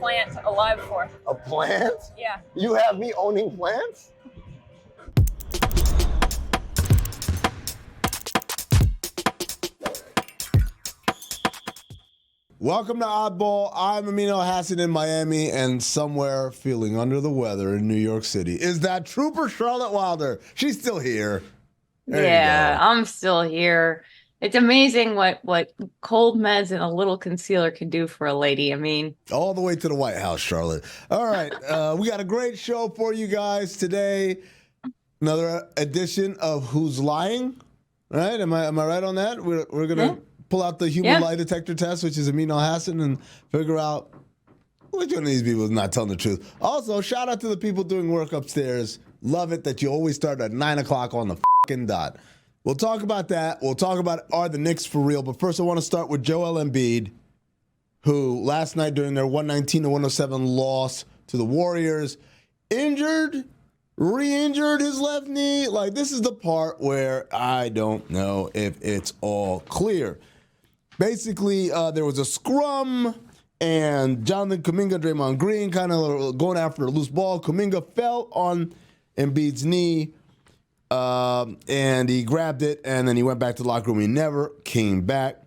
plant alive for. A plant? Yeah. You have me owning plants? Welcome to Oddball. I'm Amin Elhassan in Miami and somewhere feeling under the weather in New York City. Is that Trooper Charlotte Wilder? She's still here. Yeah, I'm still here. It's amazing what cold meds and a little concealer can do for a lady. I mean, all the way to the White House, Charlotte. All right, we got a great show for you guys today. Another edition of Who's Lying? Right? Am I right on that? We're gonna pull out the human lie detector test, which is Amin Elhassan, and figure out which one of these people is not telling the truth. Also, shout out to the people doing work upstairs. Love it that you always start at 9 o'clock on the fucking dot. We'll talk about that. We'll talk about are the Knicks for real. But first, I want to start with Joel Embiid, who last night during their 119-107 loss to the Warriors, re-injured his left knee. Like, this is the part where I don't know if it's all clear. Basically, there was a scrum, and Jonathan Kuminga, Draymond Green, kind of going after a loose ball. Kuminga fell on Embiid's knee, and he grabbed it, and then he went back to the locker room. He never came back.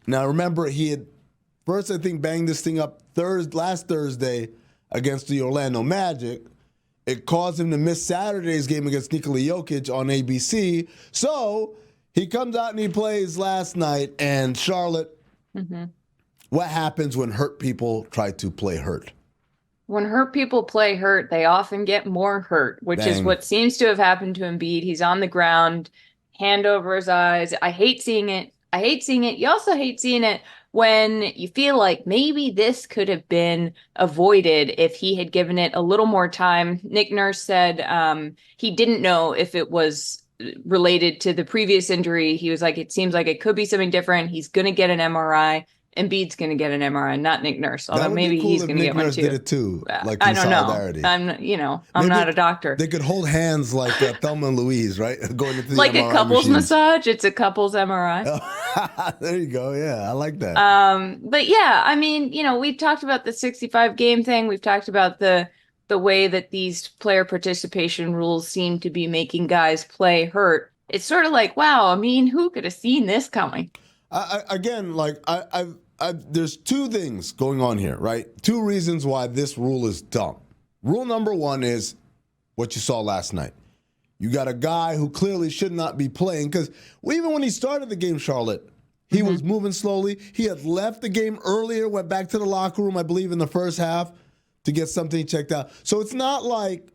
Now, remember, he had first, I think, banged this thing up last Thursday against the Orlando Magic. It caused him to miss Saturday's game against Nikola Jokic on ABC. So he comes out and he plays last night. And Charlotte, what happens when hurt people try to play hurt? When hurt people play hurt, they often get more hurt, which is what seems to have happened to Embiid. He's on the ground, hand over his eyes. I hate seeing it. You also hate seeing it when you feel like maybe this could have been avoided if he had given it a little more time. Nick Nurse said he didn't know if it was related to the previous injury. He was like, it seems like it could be something different. He's going to get an MRI. Embiid's going to get an MRI, not Nick Nurse. Although maybe he's going to get one too. Did it too, like I don't solidarity. know. I'm not a doctor. They could hold hands like Thelma and Louise, right? Going into the like MRI a couples machines. massage. It's a couples MRI. There you go. Yeah, I like that. But yeah, I mean, we've talked about the 65 game thing. We've talked about the way that these player participation rules seem to be making guys play hurt. It's sort of like, wow, I mean, who could have seen this coming? There's two things going on here, right? Two reasons why this rule is dumb. Rule number one is what you saw last night. You got a guy who clearly should not be playing because even when he started the game, Charlotte, he was moving slowly. He had left the game earlier, went back to the locker room, I believe, in the first half to get something checked out. So it's not like,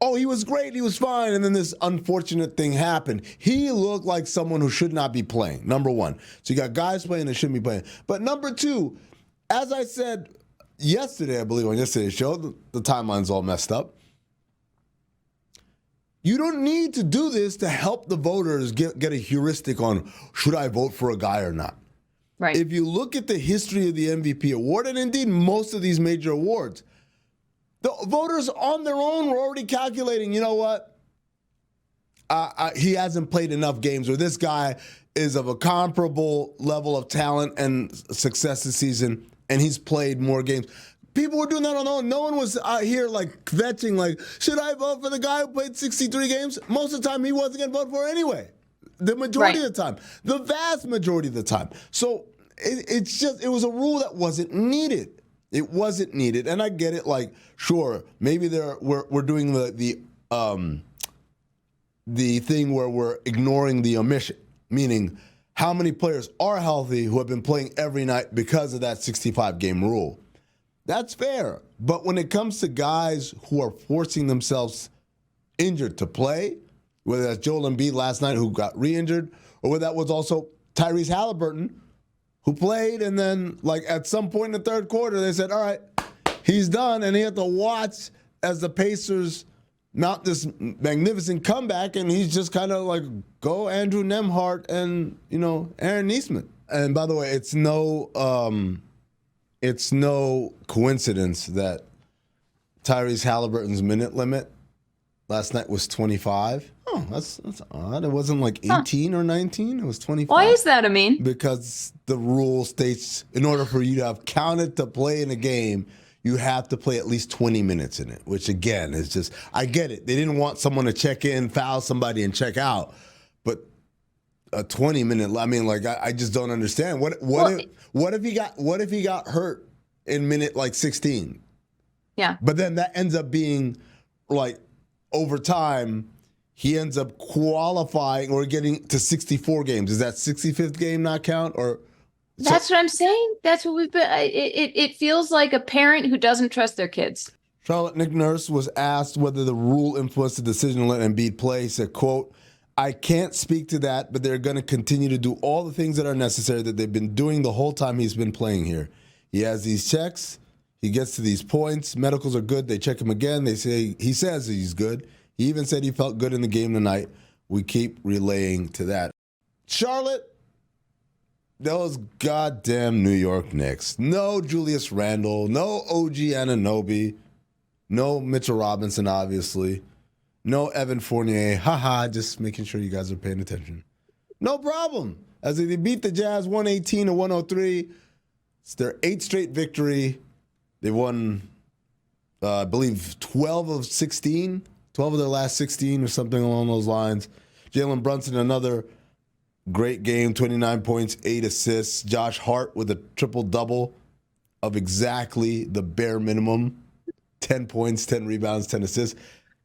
oh, he was great, he was fine, and then this unfortunate thing happened. He looked like someone who should not be playing, number one. So you got guys playing that shouldn't be playing. But number two, as I said yesterday, I believe on yesterday's show, the timeline's all messed up. You don't need to do this to help the voters get a heuristic on should I vote for a guy or not. Right. If you look at the history of the MVP award, and indeed most of these major awards, the voters on their own were already calculating, you know what? He hasn't played enough games, or this guy is of a comparable level of talent and success this season, and he's played more games. People were doing that on their own. No one was out here like kvetching, like, should I vote for the guy who played 63 games? Most of the time, he wasn't going to vote for anyway. The majority of the time. The vast majority of the time. So it was a rule that wasn't needed. It wasn't needed, and I get it. Like, sure, maybe we're doing the thing where we're ignoring the omission, meaning how many players are healthy who have been playing every night because of that 65-game rule. That's fair, but when it comes to guys who are forcing themselves injured to play, whether that's Joel Embiid last night who got re-injured, or whether that was also Tyrese Haliburton, who played, and then, like, at some point in the third quarter, they said, all right, he's done, and he had to watch as the Pacers mount this magnificent comeback, and he's just kind of like, go Andrew Nembhard and, Aaron Nesmith. And by the way, it's no coincidence that Tyrese Haliburton's minute limit last night was 25. Oh, that's odd. It wasn't like 18 or 19. It was 25. Why is that, Amin? Because the rule states in order for you to have counted to play in a game, you have to play at least 20 minutes in it, which again is just, I get it. They didn't want someone to check in, foul somebody, and check out. But a 20-minute, I mean, like, I just don't understand. What if he got hurt in minute like 16? Yeah. But then that ends up being like over time, he ends up qualifying or getting to 64 games. Does that 65th game not count? Or that's what I'm saying. That's what we've been. It feels like a parent who doesn't trust their kids. Charlotte Nick Nurse was asked whether the rule influenced the decision to let Embiid play. He said, quote, "I can't speak to that, but they're going to continue to do all the things that are necessary that they've been doing the whole time he's been playing here. He has these checks. He gets to these points. Medicals are good. They check him again. He says he's good. He even said he felt good in the game tonight. We keep relaying to that." Charlotte, those goddamn New York Knicks. No Julius Randle. No OG Anunoby. No Mitchell Robinson, obviously. No Evan Fournier. Haha, just making sure you guys are paying attention. No problem. As they beat the Jazz 118-103. It's their 8th straight victory. They won, I believe, 12 of 16. 12 of their last 16 or something along those lines. Jalen Brunson, another great game, 29 points, 8 assists. Josh Hart with a triple-double of exactly the bare minimum. 10 points, 10 rebounds, 10 assists.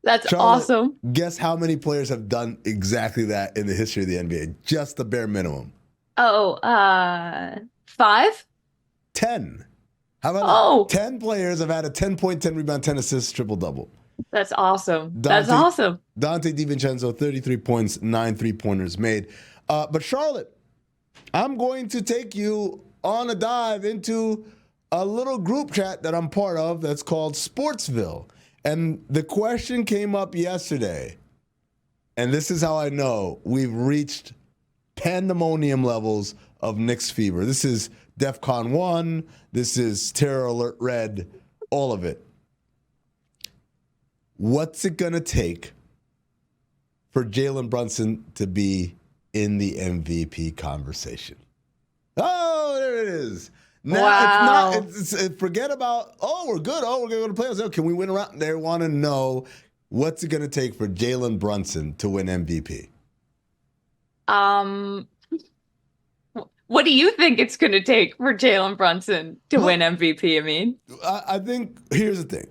That's Charlotte, awesome. Guess how many players have done exactly that in the history of the NBA? Just the bare minimum. 5? 10. How about that? 10 players have had a 10-point, 10-rebound, 10 assists, triple-double. That's awesome. That's awesome. Dante DiVincenzo, 33 points, 9 three-pointers made. But Charlotte, I'm going to take you on a dive into a little group chat that I'm part of that's called Sportsville. And the question came up yesterday, and this is how I know we've reached pandemonium levels of Knicks fever. This is DEFCON 1. This is Terror Alert Red, all of it. What's it going to take for Jalen Brunson to be in the MVP conversation? Oh, there it is. Now, wow. It's forget about, we're good. We're going to go to playoffs. Oh, can we win around? They want to know what's it going to take for Jalen Brunson to win MVP? What do you think it's going to take for Jalen Brunson to win MVP, Amin? I think, here's the thing.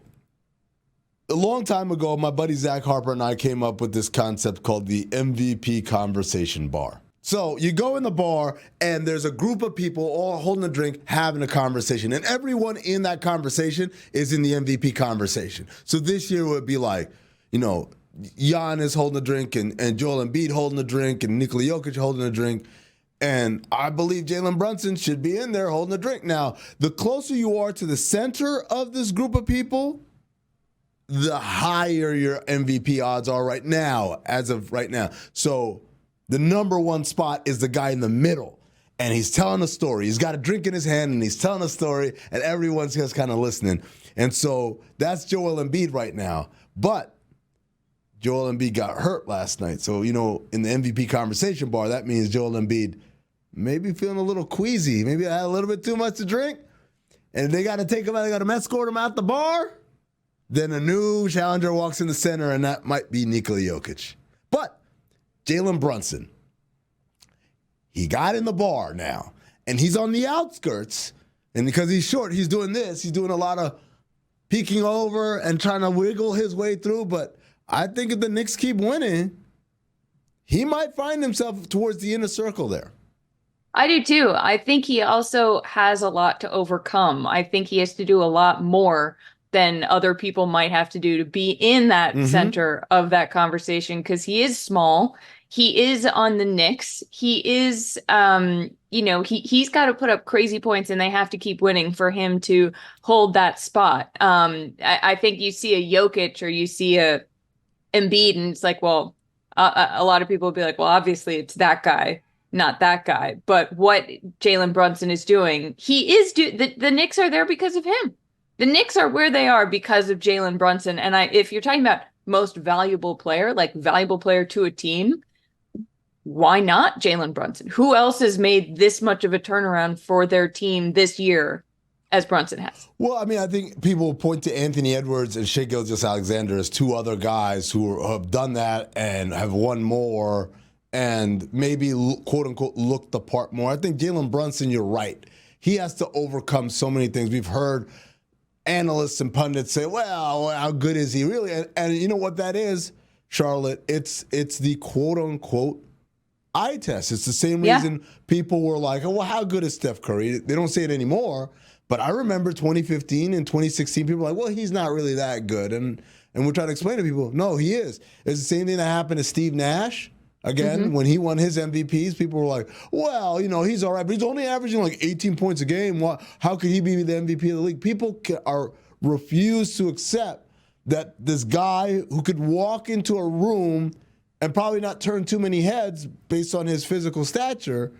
A long time ago, my buddy Zach Harper and I came up with this concept called the MVP conversation bar. So you go in the bar and there's a group of people all holding a drink, having a conversation. And everyone in that conversation is in the MVP conversation. So this year would be like, Giannis holding a drink and Joel Embiid holding a drink and Nikola Jokic holding a drink. And I believe Jalen Brunson should be in there holding a drink. Now, the closer you are to the center of this group of people, the higher your MVP odds are right now, as of right now. So the number one spot is the guy in the middle, and he's telling a story. He's got a drink in his hand, and he's telling a story, and everyone's just kind of listening. And so that's Joel Embiid right now. But Joel Embiid got hurt last night. So, in the MVP conversation bar, that means Joel Embiid maybe feeling a little queasy. Maybe I had a little bit too much to drink. And if they got to take him out, they got to escort him out the bar. Then a new challenger walks in the center, and that might be Nikola Jokic. But Jalen Brunson, he got in the bar now, and he's on the outskirts. And because he's short, he's doing this. He's doing a lot of peeking over and trying to wiggle his way through. But I think if the Knicks keep winning, he might find himself towards the inner circle there. I do too. I think he also has a lot to overcome. I think he has to do a lot more than other people might have to do to be in that center of that conversation, because he is small. He is on the Knicks. He is, he's got to put up crazy points, and they have to keep winning for him to hold that spot. I think you see a Jokic or you see a Embiid, and it's like, well, a lot of people will be like, well, obviously it's that guy, not that guy. But what Jalen Brunson is doing, the Knicks are there because of him. The Knicks are where they are because of Jalen Brunson. And if you're talking about most valuable player, like valuable player to a team, why not Jalen Brunson? Who else has made this much of a turnaround for their team this year as Brunson has. Well, I mean, I think people will point to Anthony Edwards and Shai Gilgeous-Alexander as two other guys who have done that and have won more and maybe, quote unquote, look the part more. I think Jalen Brunson, you're right. He has to overcome so many things. We've heard analysts and pundits say, well, how good is he really? And you know what that is, Charlotte? It's the quote unquote eye test. It's the same reason people were like, oh, well, how good is Steph Curry? They don't say it anymore. But I remember 2015 and 2016, people were like, well, he's not really that good. And we're trying to explain to people, no, he is. It's the same thing that happened to Steve Nash. Again, when he won his MVPs, people were like, well, he's all right, but he's only averaging like 18 points a game. How could he be the MVP of the league? People refuse to accept that this guy who could walk into a room and probably not turn too many heads based on his physical stature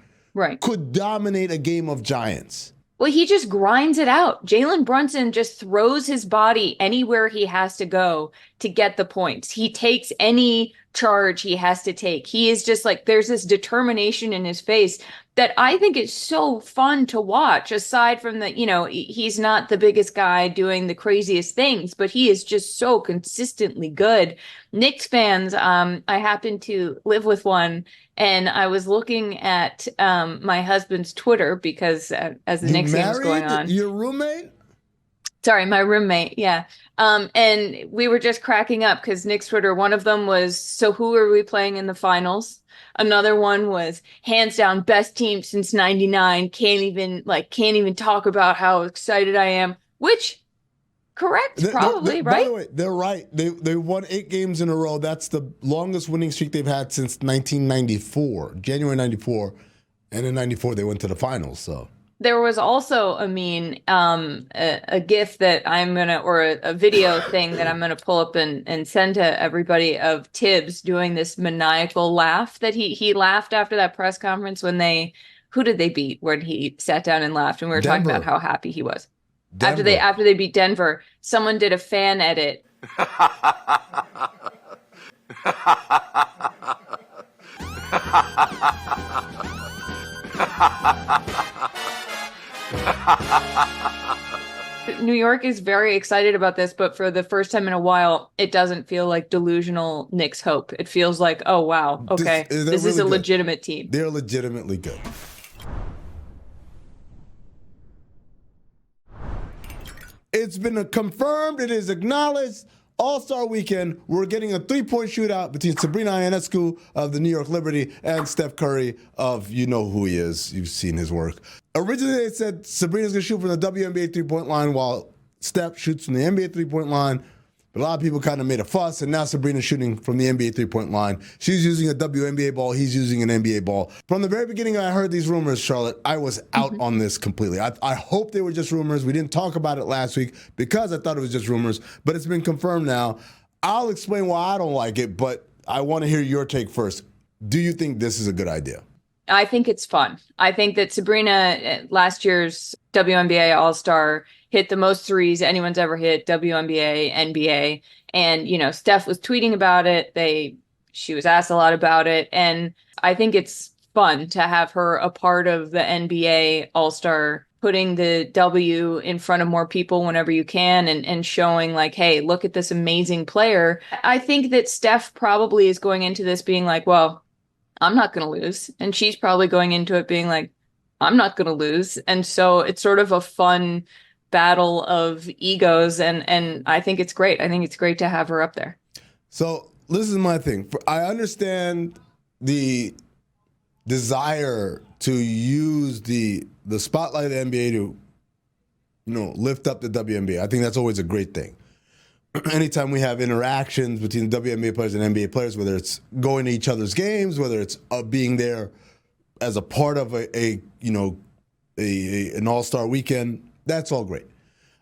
could dominate a game of giants. Well, he just grinds it out. Jalen Brunson just throws his body anywhere he has to go to get the points. He takes any charge he has to take. He is just like, there's this determination in his face that I think is so fun to watch, aside from the, he's not the biggest guy doing the craziest things, but he is just so consistently good. Knicks fans, I happen to live with one, and I was looking at my husband's Twitter because as the Knicks game was going on. Your roommate? Sorry, my roommate. Yeah. And we were just cracking up because Knicks Twitter, one of them was, so who are we playing in the finals? Another one was hands down best team since 99. Can't even talk about how excited I am, which correct, probably, right? By the way, they're right. They won 8 games in a row. That's the longest winning streak they've had since 1994, January 94. And in 94, they went to the finals. So there was also, a GIF that or a video thing that I'm going to pull up and send to everybody of Tibbs doing this maniacal laugh that he laughed after that press conference when who did they beat? When he sat down and laughed, and we were talking about how happy he was. Denver. After they beat Denver, someone did a fan edit. New York is very excited about this, but for the first time in a while, it doesn't feel like delusional Knicks hope. It feels like, oh, wow, okay, this is a legitimate team. They're legitimately good. It's been confirmed. It is acknowledged. All-Star Weekend, we're getting a 3-point shootout between Sabrina Ionescu of the New York Liberty and Steph Curry of, you know who he is. You've seen his work. Originally, they said Sabrina's going to shoot from the WNBA 3-point line while Steph shoots from the NBA 3-point line. But a lot of people kind of made a fuss, and now Sabrina's shooting from the NBA 3-point line. She's using a WNBA ball. He's using an NBA ball. From the very beginning I heard these rumors, Charlotte, I was out on this completely. I hope they were just rumors. We didn't talk about it last week because I thought it was just rumors, but it's been confirmed now. I'll explain why I don't like it, but I want to hear your take first. Do you think this is a good idea? I think it's fun. I think that Sabrina, last year's WNBA All-Star, hit the most threes anyone's ever hit, WNBA, NBA. And, Steph was tweeting about it. She was asked a lot about it. And I think it's fun to have her a part of the NBA All-Star, putting the W in front of more people whenever you can and showing like, hey, look at this amazing player. I think that Steph probably is going into this being like, well, I'm not going to lose. And she's probably going into it being like, I'm not going to lose. And so it's sort of a fun battle of egos. And I think it's great. I think it's great to have her up there. So this is my thing. I understand the desire to use the spotlight of the NBA to, lift up the WNBA. I think that's always a great thing. Anytime we have interactions between the WNBA players and NBA players, whether it's going to each other's games, whether it's being there as a part of an all-star weekend, that's all great.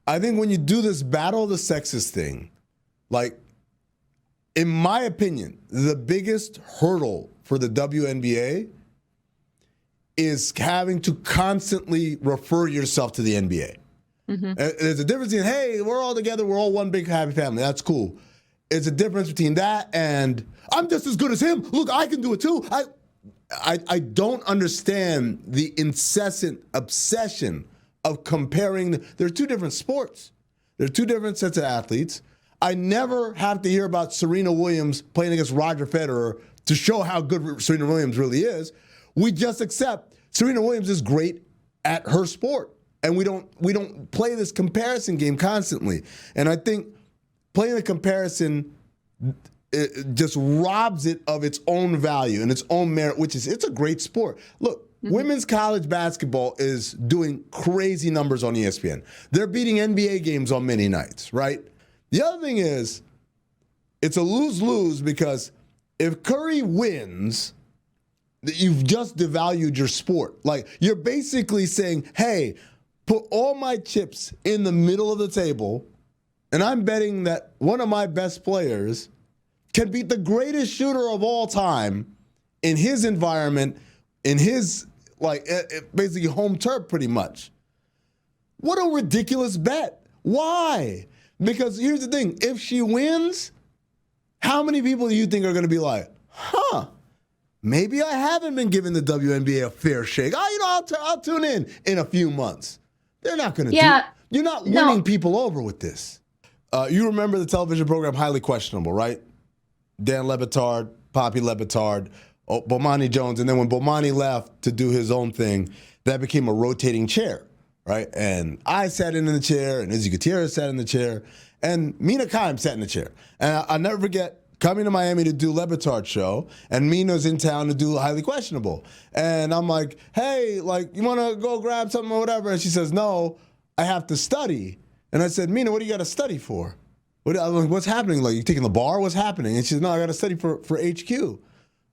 I think when you do this battle of the sexes thing, like, in my opinion, the biggest hurdle for the WNBA is having to constantly refer yourself to the NBA. Mm-hmm. There's a difference in, hey, we're all together, we're all one big happy family. That's cool. It's a difference between that and I'm just as good as him. Look, I can do it too. I don't understand the incessant obsession of comparing. They're two different sports. They're two different sets of athletes. I never have to hear about Serena Williams playing against Roger Federer to show how good Serena Williams really is. We just accept Serena Williams is great at her sport. And we don't play this comparison game constantly. And I think playing the comparison it just robs it of its own value and its own merit, which is it's a great sport. Look, women's college basketball is doing crazy numbers on ESPN. They're beating NBA games on many nights, right? The other thing is it's a lose-lose because if Curry wins, you've just devalued your sport. Like, you're basically saying, hey, put all my chips in the middle of the table, and I'm betting that one of my best players can beat the greatest shooter of all time in his environment, in his, basically home turf pretty much. What a ridiculous bet. Why? Because here's the thing. If she wins, how many people do you think are going to be like, maybe I haven't been giving the WNBA a fair shake. I'll tune in a few months. They're not going to do it. You're not winning people over with this. You remember the television program Highly Questionable, right? Dan Le Batard, Poppy Le Batard, Bomani Jones. And then when Bomani left to do his own thing, that became a rotating chair, right? And I sat in the chair, and Izzy Gutierrez sat in the chair, and Mina Kimes sat in the chair. And I'll never forget coming to Miami to do Le Batard's show, and Mina's in town to do Highly Questionable. And I'm like, hey, you want to go grab something or whatever? And she says, no, I have to study. And I said, Mina, what do you got to study for? What's happening? You taking the bar? What's happening? And she said, no, I got to study for HQ.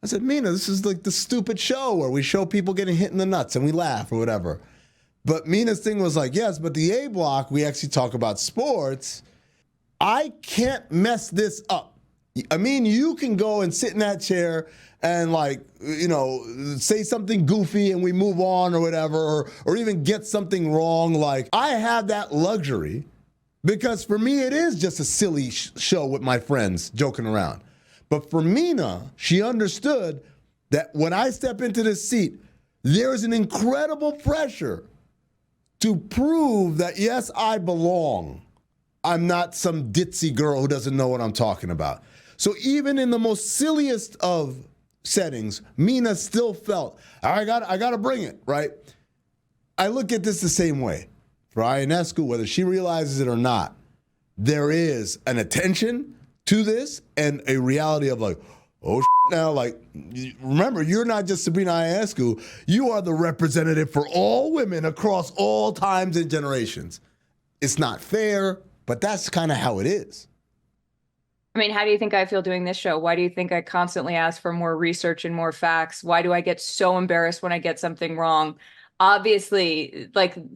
I said, Mina, this is the stupid show where we show people getting hit in the nuts and we laugh or whatever. But Mina's thing was yes, but the A block, we actually talk about sports. I can't mess this up. I mean, you can go and sit in that chair and say something goofy and we move on or whatever, or even get something wrong. I have that luxury because for me, it is just a silly show with my friends joking around. But for Mina, she understood that when I step into this seat, there is an incredible pressure to prove that, yes, I belong. I'm not some ditzy girl who doesn't know what I'm talking about. So even in the most silliest of settings, Mina still felt, I got to bring it, right? I look at this the same way. For Ionescu, whether she realizes it or not, there is an attention to this and a reality of now, remember, you're not just Sabrina Ionescu. You are the representative for all women across all times and generations. It's not fair, but that's kind of how it is. I mean, how do you think I feel doing this show? Why do you think I constantly ask for more research and more facts? Why do I get so embarrassed when I get something wrong? Obviously,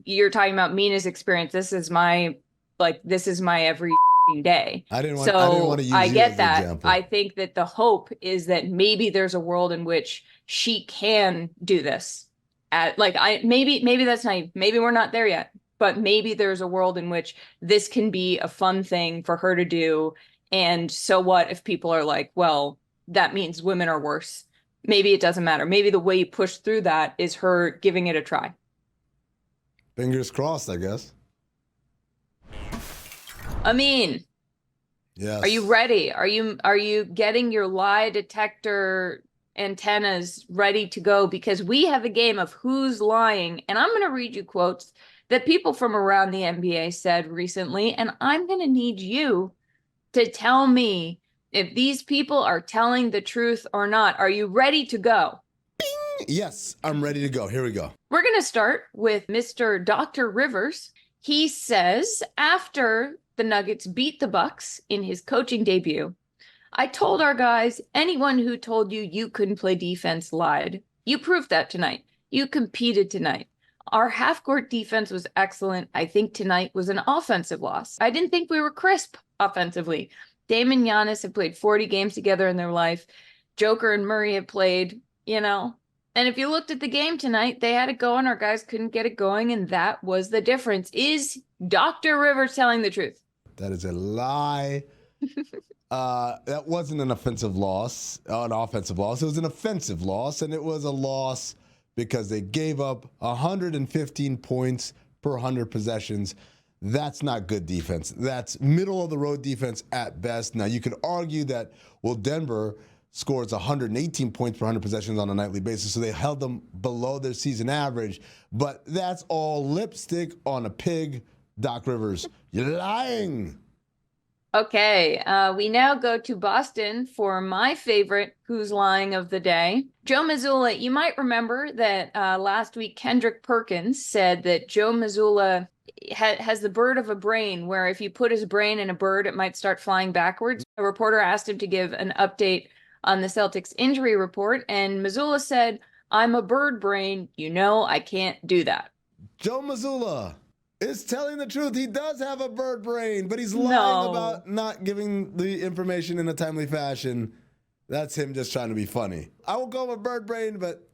you're talking about Mina's experience. This is my every day. I didn't want to use I you get as that. an example. I think that the hope is that maybe there's a world in which she can do this. Maybe that's naive. Maybe we're not there yet, but maybe there's a world in which this can be a fun thing for her to do. And so what if people are like, well, that means women are worse. Maybe it doesn't matter. Maybe the way you push through that is her giving it a try. Fingers crossed, I guess. Amin. Yes. Are you ready? Are you getting your lie detector antennas ready to go? Because we have a game of who's lying. And I'm going to read you quotes that people from around the NBA said recently. And I'm going to need you to tell me if these people are telling the truth or not. Are you ready to go? Bing! Yes, I'm ready to go. Here we go. We're going to start with Mr. Dr. Rivers. He says, after the Nuggets beat the Bucks in his coaching debut, I told our guys, anyone who told you you couldn't play defense lied. You proved that tonight. You competed tonight. Our half-court defense was excellent. I think tonight was an offensive loss. I didn't think we were crisp offensively. Dame and Giannis have played 40 games together in their life. Joker and Murray have played, And if you looked at the game tonight, they had it going. Our guys couldn't get it going, and that was the difference. Is Dr. Rivers telling the truth? That is a lie. That wasn't an offensive loss. It was an offensive loss, and it was a loss because they gave up 115 points per 100 possessions. That's not good defense. That's middle of the road defense at best. Now, you could argue that, well, Denver scores 118 points per 100 possessions on a nightly basis, so they held them below their season average. But that's all lipstick on a pig, Doc Rivers. You're lying. Okay, we now go to Boston for my favorite Who's Lying of the day. Joe Mazzulla, you might remember that last week Kendrick Perkins said that Joe Mazzulla has the bird of a brain, where if you put his brain in a bird, it might start flying backwards. A reporter asked him to give an update on the Celtics injury report, and Mazzulla said, "I'm a bird brain. You know I can't do that." Joe Mazzulla is telling the truth. He does have a bird brain, but he's lying about not giving the information in a timely fashion. That's him just trying to be funny. I won't go with bird brain, but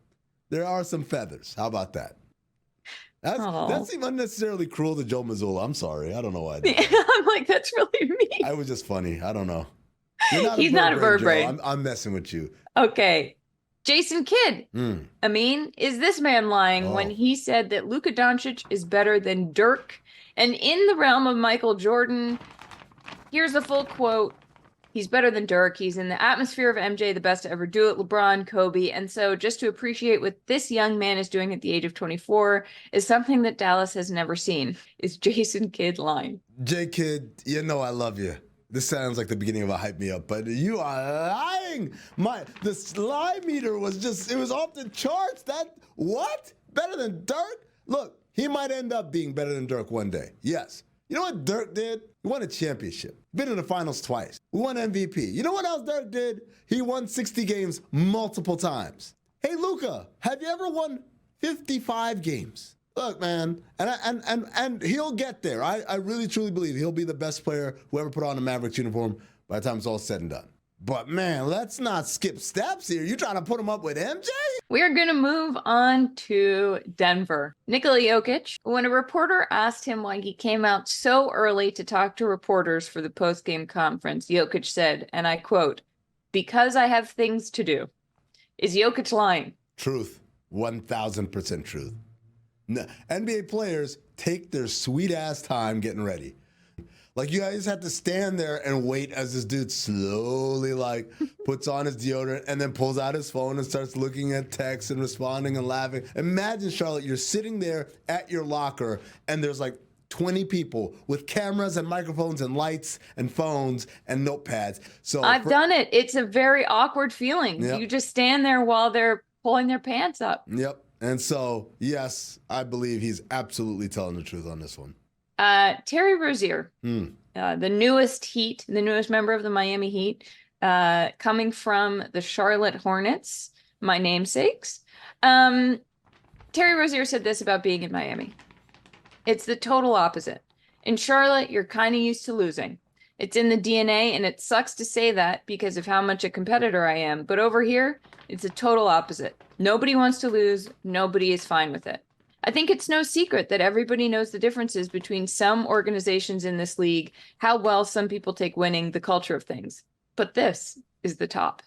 there are some feathers. How about that? That seemed unnecessarily cruel to Joe Mazzulla. I'm sorry. I don't know why I did that. I'm like, that's really mean. I was just funny. I don't know. He's not a bird brain. I'm messing with you. Okay. Jason Kidd. Amin, is this man lying when he said that Luka Doncic is better than Dirk? And in the realm of Michael Jordan, here's the full quote. He's better than Dirk. He's in the atmosphere of MJ, the best to ever do it, LeBron, Kobe. And so just to appreciate what this young man is doing at the age of 24 is something that Dallas has never seen. Is Jason Kidd lying? J Kidd, you know I love you. This sounds like the beginning of a hype me up, but you are lying. The slime meter was it was off the charts. What? Better than Dirk? Look, he might end up being better than Dirk one day. Yes. You know what Dirk did? He won a championship. Been in the finals twice. We won MVP. You know what else Dirk did? He won 60 games multiple times. Hey, Luka, have you ever won 55 games? Look, man, and he'll get there. I really, truly believe he'll be the best player who ever put on a Mavericks uniform by the time it's all said and done. But, man, let's not skip steps here. You trying to put him up with MJ? We're going to move on to Denver. Nikola Jokic, when a reporter asked him why he came out so early to talk to reporters for the post-game conference, Jokic said, and I quote, "Because I have things to do." Is Jokic lying? Truth. 1,000% truth. No, NBA players take their sweet-ass time getting ready. Like, you guys have to stand there and wait as this dude slowly, puts on his deodorant and then pulls out his phone and starts looking at texts and responding and laughing. Imagine, Charlotte, you're sitting there at your locker and there's 20 people with cameras and microphones and lights and phones and notepads. So I've done it. It's a very awkward feeling. Yep. You just stand there while they're pulling their pants up. Yep. And so, yes, I believe he's absolutely telling the truth on this one. Terry Rozier, the newest member of the Miami Heat, coming from the Charlotte Hornets, my namesakes. Terry Rozier said this about being in Miami. It's the total opposite. In Charlotte, you're kind of used to losing. It's in the DNA, and it sucks to say that because of how much a competitor I am. But over here, it's a total opposite. Nobody wants to lose. Nobody is fine with it. I think it's no secret that everybody knows the differences between some organizations in this league, how well some people take winning, the culture of things. But this is the top.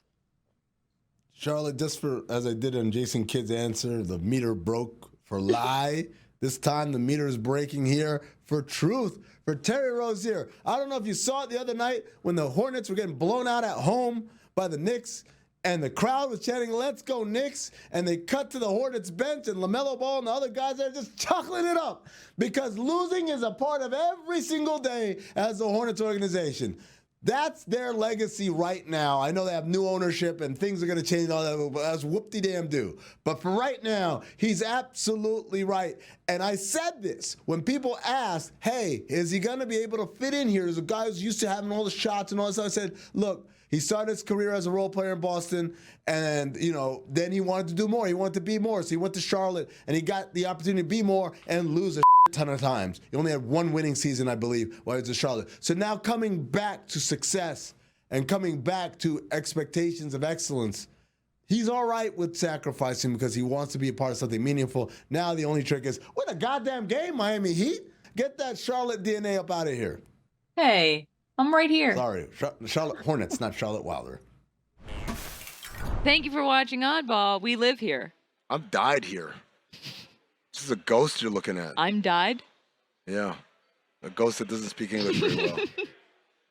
Charlotte, just as I did on Jason Kidd's answer, the meter broke for lie. This time the meter is breaking here for truth. For Terry Rozier. I don't know if you saw it the other night when the Hornets were getting blown out at home by the Knicks. And the crowd was chanting, "Let's go Knicks." And they cut to the Hornets bench and LaMelo Ball and the other guys are just chuckling it up. Because losing is a part of every single day as the Hornets organization. That's their legacy right now. I know they have new ownership and things are going to change all that, but that's whoop-de-damn-do. But for right now, he's absolutely right. And I said this when people asked, hey, is he going to be able to fit in here as a guy who's used to having all the shots and all this stuff? I said, look, he started his career as a role player in Boston, and, then he wanted to do more. He wanted to be more, so he went to Charlotte, and he got the opportunity to be more and lose a ton of times. He only had one winning season, I believe, while he was in Charlotte. So now coming back to success and coming back to expectations of excellence, he's all right with sacrificing because he wants to be a part of something meaningful. Now the only trick is, win a goddamn game, Miami Heat. Get that Charlotte DNA up out of here. Hey. I'm right here. Sorry, Charlotte Hornets, not Charlotte Wilder. Thank you for watching Oddball. We live here. I'm dyed here. This is a ghost you're looking at. I'm dyed? Yeah. A ghost that doesn't speak English very well.